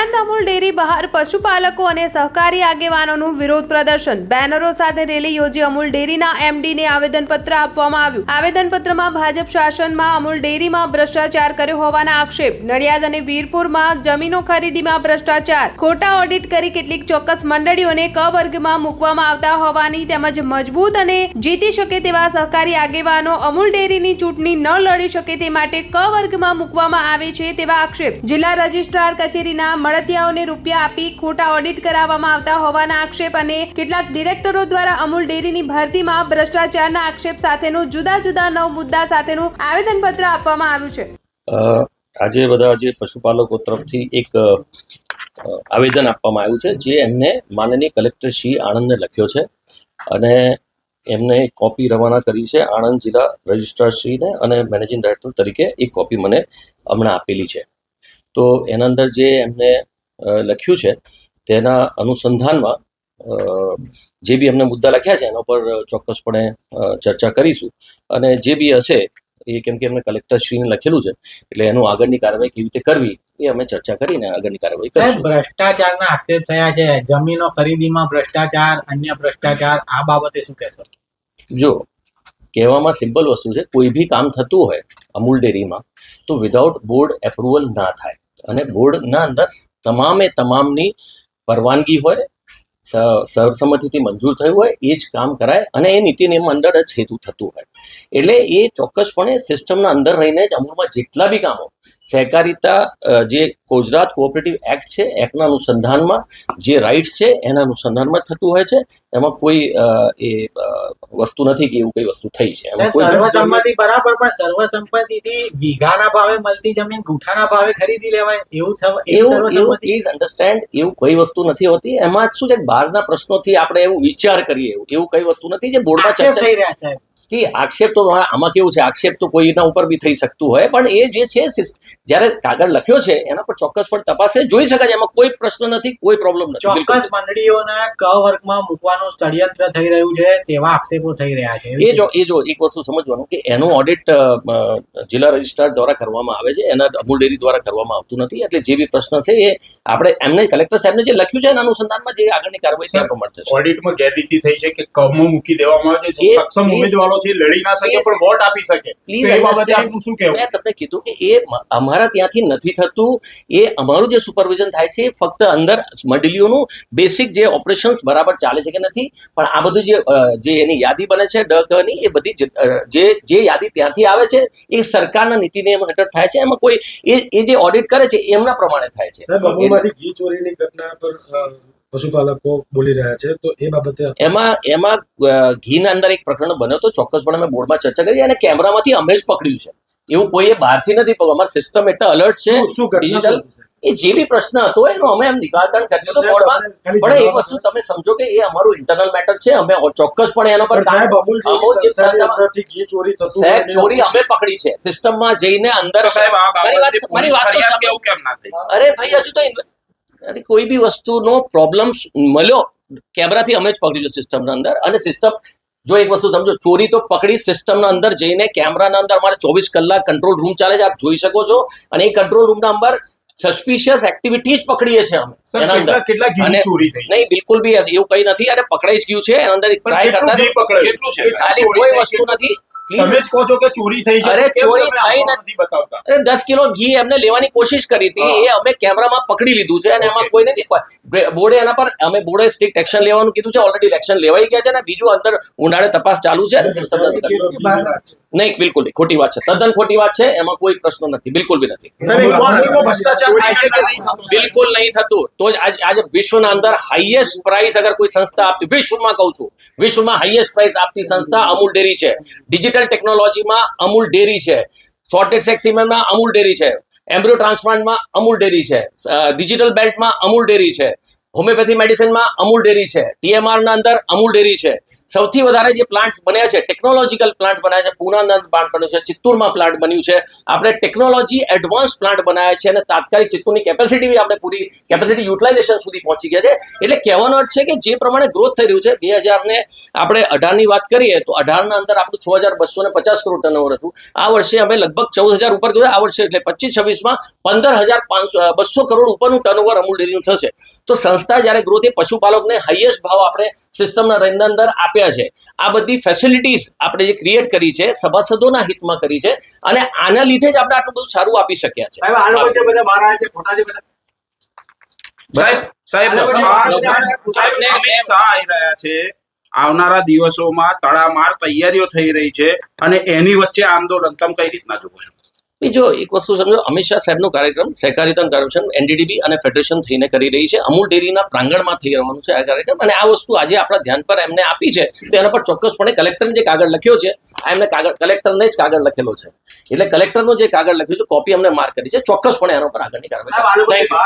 Anand Amul dairy બહાર પશુપાલકો અને સહકારી આગેવાનોનું વિરોધ પ્રદર્શન બેનરો સાથે રેલી યોજી અમૂલ ડેરીના એમડીને આવેદનપત્ર આપવામાં આવ્યું। આવેદનપત્રમાં ભાજપ શાસનમાં અમૂલ ડેરીમાં ભ્રષ્ટાચાર કર્યો હોવાના આક્ષેપ, નડિયાદ અને વીરપુરમાં જમીનો ખરીદીમાં ભ્રષ્ટાચાર, ખોટા ઓડિટ કરી કેટલીક ચોક્કસ મંડળીઓને ક વર્ગમાં મૂકવામાં આવતા હોવાની તેમજ મજબૂત અને જીતી શકે તેવા સહકારી આગેવાનો અમૂલ ડેરીની ચૂંટણી ન લડી શકે તે માટે ક વર્ગમાં મૂકવામાં આવે છે તેવા આક્ષેપ, જિલ્લા રજિસ્ટ્રાર કચેરીના મળતિયાઓને રૂપિયા આપી ખોટા ઓડિટ કરાવવામાં આવતા હોવાના આક્ષેપ અને કેટલાક ડિરેક્ટરો દ્વારા અમૂલ ડેરીની ભરતીમાં ભ્રષ્ટાચારના આક્ષેપ સાથેનું જુદા જુદા 9 મુદ્દા સાથેનું આવેદનપત્ર આપવામાં આવ્યું છે। આજે બધા જે પશુપાલકો તરફથી એક આવેદન આપવામાં આવ્યું છે, જે એમને માનનીય કલેક્ટર શ્રી આણંદને લખ્યો છે અને એમને એક કોપી રવાના કરી છે આણંદ જિલ્લા રજિસ્ટ્રાર શ્રીને અને મેનેજિંગ ડાયરેક્ટર તરીકે એક કોપી મને હમણાં આપેલી છે। તો એના અંદર જે એમને લખ્યું છે તેના અનુસંધાનમાં જે બી એમને મુદ્દા લખ્યા છે એના પર ચોક્કસપણે ચર્ચા કરીશું અને જે બી હશે એ કેમ કે એમને કલેક્ટર શ્રીને લખેલું છે એટલે એનું આગળની કાર્યવાહી કેવી રીતે કરવી એ અમે ચર્ચા કરીને આગળની કાર્યવાહી કરીશું। ભ્રષ્ટાચારના આક્ષેપ થયા છે, જમીનો ખરીદીમાં ભ્રષ્ટાચાર, અન્ય ભ્રષ્ટાચાર, આ બાબતે શું કહેશો? જો કહેવામાં સિમ્પલ વસ્તુ છે, કોઈ બી કામ થતું હોય અમૂલ ડેરીમાં તો વિધાઉટ બોર્ડ એપ્રુવલ ના થાય અને બોર્ડના અંદર તમામની પરવાનગી હોય, સર્વસંમતિથી મંજૂર થયું હોય એ જ કામ કરાય અને એ નીતિ નિયમ અંદર જ હેતુ થતું હોય એટલે એ ચોક્કસપણે સિસ્ટમના અંદર રહીને જ અમૂલમાં જેટલા બી કામો સહકારિતા જે ગુજરાત કોઓપરેટિવ એક્ટ છે એક્ટના અનુસંધાનમાં જે રાઇટ્સ છે એના અનુસંધાનમાં થતું હોય છે। એમાં કોઈ એ વસ્તુ નથી કે એવું કઈ વસ્તુ થઈ છે। સર્વસંમતિ બરાબર, પણ સર્વસંમતિથી વીઘાના ભાવે મળતી જમીન ગુઠાના ભાવે ખરીદી લેવાય એવું પ્લીઝ અન્ડરસ્ટેન્ડ, એવું કઈ વસ્તુ નથી હોતી। એમાં શું છે, બહારના પ્રશ્નોથી આપણે એવું વિચાર કરીએ એવું કઈ વસ્તુ નથી જે બોર્ડમાં ચર્ચા થઈ રહ્યા છે। આક્ષેપ તો આમાં કેવું છે, આક્ષેપ તો કોઈના ઉપર બી થઈ શકતું હોય, પણ એ જે છે જ્યારે કાગળ લખ્યો છે એના પર ચોક્કસપણે તપાસે જોઈ શકાય, એમાં કોઈ પ્રશ્ન નથી, કોઈ પ્રોબ્લેમ નથી। ચોક્કસ મંડળીઓના ક વર્ગમાં મૂકવાનું ષડયંત્ર થઈ રહ્યું છે તેવા આક્ષેપો થઈ રહ્યા છે। એ જો એક વસ્તુ સમજવાનું કે એનું ઓડિટ જિલ્લા રજિસ્ટ્રાર દ્વારા કરવામાં આવે છે, એના અમૂલ ડેરી દ્વારા કરવામાં આવતું નથી। એટલે જે બી પ્રશ્ન છે એ આપણે એમને કલેક્ટર સાહેબને જે લખ્યું છે એના અનુસંધાનમાં જે આગળની કાર્યવાહી ત્યાં પ્રમાણે થશે। ઓડિટમાં ગેરરીતિ થઈ છે કે કમો મૂકી દેવામાં આવે છે, સક્ષમ ઉમેદવારો છે લડી ના શકે પણ વોટ આપી શકે, એ બાબતે આપનું શું કહેવું? મેં તમને કીધું કે એ અમારા ત્યાંથી નથી થતું, એ અમારું જે સુપરવિઝન થાય છે ફક્ત અંદર મંડળીઓનું બેસિક જે ઓપરેશન્સ બરાબર ચાલે છે કે નથી, પણ આ બધું જે એની યાદી બને છે ડકની એ બધી જે યાદી ત્યાંથી આવે છે એ સરકારના નીતિ નિયમ હેઠળ થાય છે। એમાં કોઈ એ જે ઓડિટ કરે છે એમના પ્રમાણે થાય છે। સાહેબ, અમૂલમાંથી ઘી ચોરીની ઘટના પર પશુપાલકો બોલી રહ્યા છે, તો એ બાબતે એમાં ઘીના અંદર એક પ્રકરણ બન્યો તો ચોક્કસપણે અમે બોર્ડમાં ચર્ચા કરી અને કેમેરામાંથી અમે જ પકડ્યું છે, એવું કોઈએ બહારથી નથી પકડ્યું। અમારી સિસ્ટમ એટલે અલર્ટ છે ડિજિટલ, એ જે બી પ્રશ્ન હતો એનું અમે એમ નિરાકરણ કર્યું હતું બોર્ડમાં। પણ એક વસ્તુ તમે સમજો કે એ અમારું ઇન્ટરનલ મેટર છે, અમે ચોક્કસપણે એના પર સાહેબ ચોરી અમે પકડી છે સિસ્ટમમાં જઈને અંદર। મારી વાત તો અરે ભાઈ, હજુ તો કોઈ બી વસ્તુનો પ્રોબ્લેમ મળ્યો કેમેરાથી અમે જ પકડી છે સિસ્ટમના અંદર, અને સિસ્ટમ જો એક વસ્તુ સમજો, ચોરી તો પકડી સિસ્ટમના અંદર જઈને કેમેરાના અંદર અમારે 24 કલાક કંટ્રોલ રૂમ ચાલે છે, આપ જોઈ શકો છો, અને એ કંટ્રોલ રૂમના અંદર સસ્પિશિયસ એક્ટિવિટી જ પકડીએ છીએ અમે એના અંદર। નહીં, બિલકુલ બી એવું કઈ નથી, અરે પકડાઈ જ ગયું છે એના અંદર ટ્રાય કરતા ખાલી કોઈ વસ્તુ નથી। તમે જ કહો છો કે ચોરી થઈ છે, અરે ચોરી થઈ નથી બતાવતા। અરે 10 કિલો ઘી એમને લેવાની કોશિશ કરી હતી, એ અમે કેમેરામાં પકડી લીધું છે અને એમાં કોઈ નથી। બોર્ડે એના પર અમે બોર્ડે સ્ટ્રિક્ટ એક્શન લેવાનું કીધું છે, ઓલરેડી એક્શન લેવાઈ ગયા છે અને બીજું અંદર ઊંડાણે તપાસ ચાલુ છે અને સિસ્ટમ નથી કરતી। નહીં, બિલકુલ નહીં, ખોટી વાત છે, તદ્દન ખોટી વાત છે, એમાં કોઈ પ્રશ્ન નથી, બિલકુલ બી નથી, બિલકુલ નહીં થતું। તો જ આજે વિશ્વના અંદર હાઈએસ્ટ પ્રાઇસ અગર કોઈ સંસ્થા આપતી, વિશ્વમાં કહું છું, વિશ્વમાં હાઈએસ્ટ પ્રાઇસ આપતી સંસ્થા અમૂલ ડેરી છે। ડિજિટલ ટેકનોલોજીમાં અમૂલ ડેરી છે, સોર્ટેડ સેક્સીમેન્ટમાં અમૂલ ડેરી છે, એમ્બ્રિયો ટ્રાન્સપ્લાન્ટમાં અમૂલ ડેરી છે, ડિજિટલ બેલ્ટમાં અમૂલ ડેરી છે, હોમિયોપેથી મેડિસિનમાં અમૂલ ડેરી છે, TMR ના અંદર અમૂલ ડેરી છે, સૌથી વધારે જે પ્લાન્ટ બન્યા છે ટેકનોલોજીકલ પ્લાન્ટ બનાવ્યા છે, પૂનાના પ્લાન્ટ બન્યું છે, ચિત્તૂરમાં પ્લાન્ટ બન્યું છે, આપણે ટેકનોલોજી એડવાન્સ પ્લાન્ટ બનાવ્યા છે અને તાત્કાલિક ચિત્તૂરની કેપેસિટી બી આપણે પૂરી કેપેસિટી યુટિલાઇઝેશન સુધી પહોંચી ગયા છે. એટલે કહેવાનો અર્થ છે કે જે પ્રમાણે ગ્રોથ થઈ રહ્યું છે 2000 ને આપણે 18 ની વાત કરીએ તો 18 ના અંદર આપણું 6250 કરોડ ટર્નઓવર હતું. આ વર્ષે અમે લગભગ 14000 ઉપર ગયું. આ વર્ષે એટલે 25-26માં 15200 કરોડ ઉપરનું ટર્નઓવર અમૂલ ડેરીનું થશે. તો સંસ્થા જ્યારે ગ્રોથ એ પશુપાલકને હાઈએસ્ટ ભાવ આપણે સિસ્ટમના અંદર આપ્યા છે. આ બધી ફેસિલિટીઝ આપણે જે ક્રિએટ કરી છે સભાસદોના હિતમાં કરી છે અને આના લીધે જ આપણે આટલું બધું સારું આપી શક્યા છે. સાહેબ આ લોકો જે બધા બહાર આવ્યા છે ખોટા છે બધા સાહેબ અમિત શાહ આવી રહ્યા છે. આવનારા દિવસોમાં તડામાર તૈયારીઓ થઈ રહી છે અને એની વચ્ચે આંદોલન તમે કઈ રીતના જુઓ છો? જો એક વસ્તુ સમજો, અમિત શાહ સાહેબનો કાર્યક્રમ સહકારિતા કાર્યક્રમ NDDB અને ફેડરેશન થઈને કરી રહી છે. અમૂલ ડેરીના પ્રાંગણમાં થઈ રહેવાનું છે આ કાર્યક્રમ અને આ વસ્તુ આજે આપણા ધ્યાન પર એમને આપી છે તો એના પર ચોક્કસપણે કલેક્ટરને જે કાગળ લખ્યો છે આ એમને કલેક્ટરને જ કાગળ લખેલો છે. એટલે કલેક્ટરનો જે કાગળ લખ્યો છે કોપી અમને માર્ક કરી છે. ચોક્કસપણે એના પર આગળની કાર્યવાહી.